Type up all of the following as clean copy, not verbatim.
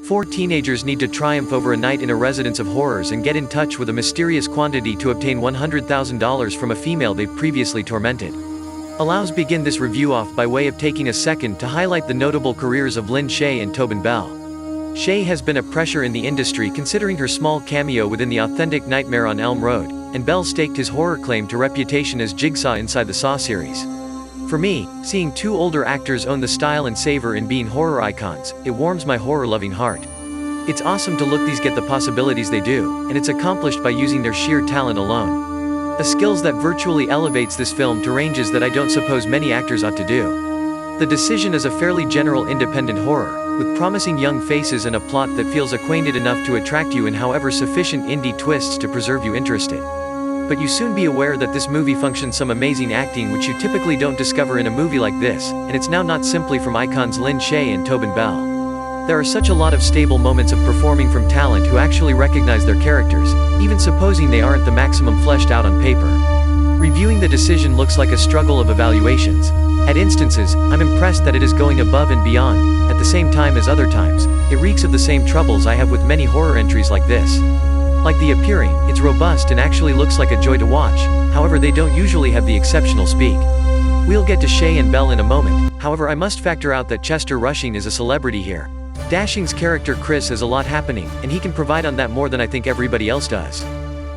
Four teenagers need to triumph over a night in a residence of horrors and get in touch with a mysterious quantity to obtain $100,000 from a female they've previously tormented. Allows begin this review off by way of taking a second to highlight the notable careers of Lin Shaye and Tobin Bell. Shaye has been a pressure in the industry considering her small cameo within the authentic Nightmare on Elm Road, and Bell staked his horror claim to reputation as Jigsaw inside the Saw series. For me, seeing two older actors own the style and savor in being horror icons, it warms my horror-loving heart. It's awesome to look these get the possibilities they do, and it's accomplished by using their sheer talent alone. A skills that virtually elevates this film to ranges that I don't suppose many actors ought to do. The Decision is a fairly general independent horror, with promising young faces and a plot that feels acquainted enough to attract you and however sufficient indie twists to preserve you interested. But you soon be aware that this movie functions some amazing acting which you typically don't discover in a movie like this, and it's now not simply from icons Lin Shaye and Tobin Bell. There are such a lot of stable moments of performing from talent who actually recognize their characters, even supposing they aren't the maximum fleshed out on paper. Reviewing The Decision looks like a struggle of evaluations. At instances, I'm impressed that it is going above and beyond, at the same time as other times, it reeks of the same troubles I have with many horror entries like this. Like The Appearing, it's robust and actually looks like a joy to watch, however they don't usually have the exceptional speak. We'll get to Shaye and Bell in a moment, however I must factor out that Chester Rushing is a celebrity here. Dashing's character Chris has a lot happening, and he can provide on that more than I think everybody else does.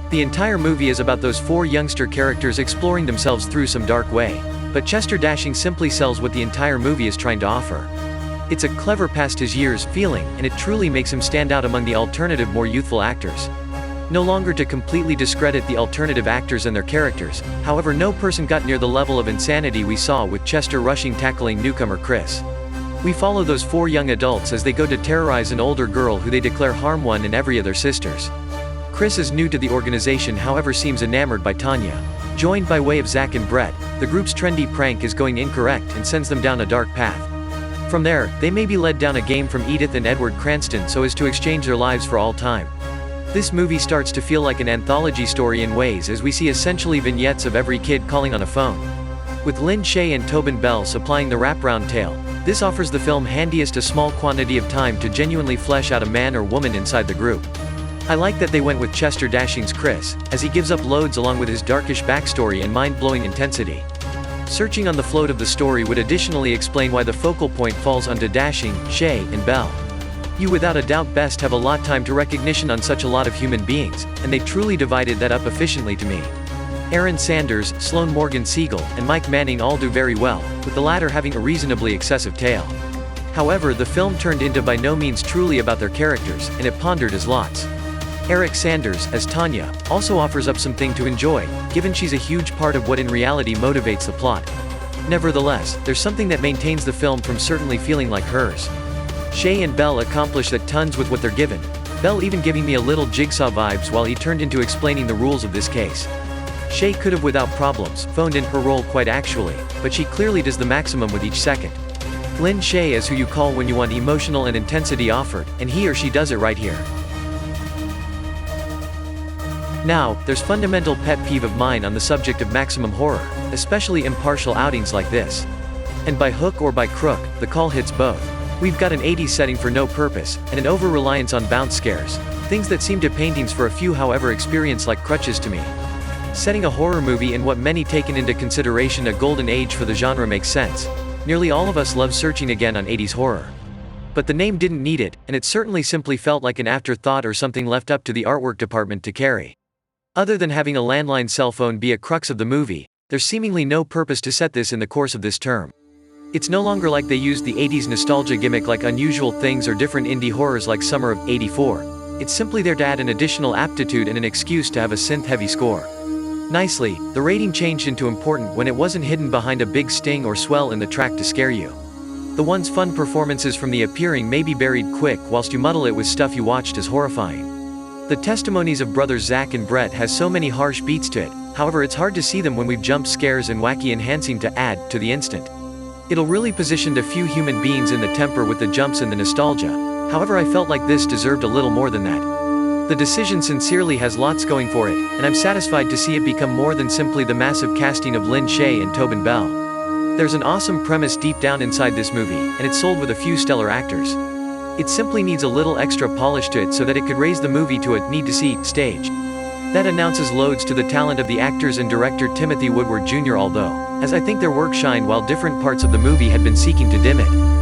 The entire movie is about those four youngster characters exploring themselves through some dark way, but Chester Dashing simply sells what the entire movie is trying to offer. It's a clever past his years feeling, and it truly makes him stand out among the alternative more youthful actors. No longer to completely discredit the alternative actors and their characters, however no person got near the level of insanity we saw with Chester Rushing tackling newcomer Chris. We follow those four young adults as they go to terrorize an older girl who they declare harm one and every other sisters. Chris is new to the organization however seems enamored by Tanya. Joined by way of Zach and Brett, the group's trendy prank is going incorrect and sends them down a dark path. From there, they may be led down a game from Edith and Edward Cranston so as to exchange their lives for all time. This movie starts to feel like an anthology story in ways as we see essentially vignettes of every kid calling on a phone. With Lin Shaye and Tobin Bell supplying the wraparound tale, this offers the film handiest a small quantity of time to genuinely flesh out a man or woman inside the group. I like that they went with Chester Dashing's Chris, as he gives up loads along with his darkish backstory and mind-blowing intensity. Searching on the float of the story would additionally explain why the focal point falls onto Dashing, Shaye, and Bell. You without a doubt best have a lot time to recognition on such a lot of human beings, and they truly divided that up efficiently to me. Aaron Sanders, Sloan Morgan Siegel, and Mike Manning all do very well, with the latter having a reasonably excessive tale. However, the film turned into by no means truly about their characters, and it pondered as lots. Eric Sanders, as Tanya, also offers up something to enjoy, given she's a huge part of what in reality motivates the plot. Nevertheless, there's something that maintains the film from certainly feeling like hers. Shaye and Bell accomplish that tons with what they're given, Bell even giving me a little Jigsaw vibes while he turned into explaining the rules of this case. Shaye could have without problems phoned in her role quite actually, but she clearly does the maximum with each second. Lin Shaye is who you call when you want emotional and intensity offered, and he or she does it right here. Now, there's fundamental pet peeve of mine on the subject of maximum horror, especially impartial outings like this. And by hook or by crook, the call hits both. We've got an 80s setting for no purpose, and an over-reliance on bounce scares, things that seem to paintings for a few however experience like crutches to me. Setting a horror movie in what many taken into consideration a golden age for the genre makes sense. Nearly all of us love searching again on 80s horror. But the name didn't need it, and it certainly simply felt like an afterthought or something left up to the artwork department to carry. Other than having a landline cell phone be a crux of the movie, there's seemingly no purpose to set this in the course of this term. It's no longer like they used the 80s nostalgia gimmick like Unusual Things or different indie horrors like Summer of '84. It's simply there to add an additional aptitude and an excuse to have a synth-heavy score. Nicely, the rating changed into important when it wasn't hidden behind a big sting or swell in the track to scare you. The once fun performances from The Appearing may be buried quick whilst you muddle it with stuff you watched as horrifying. The testimonies of brothers Zach and Brett has so many harsh beats to it, however it's hard to see them when we've jump scares and wacky enhancing to add to the instant. It'll really positioned a few human beings in the temper with the jumps and the nostalgia, however I felt like this deserved a little more than that. The Decision sincerely has lots going for it, and I'm satisfied to see it become more than simply the massive casting of Lin Shaye and Tobin Bell. There's an awesome premise deep down inside this movie, and it's sold with a few stellar actors. It simply needs a little extra polish to it so that it could raise the movie to a need-to-see stage. That announces loads to the talent of the actors and director Timothy Woodward Jr. although, as I think their work shined while different parts of the movie had been seeking to dim it.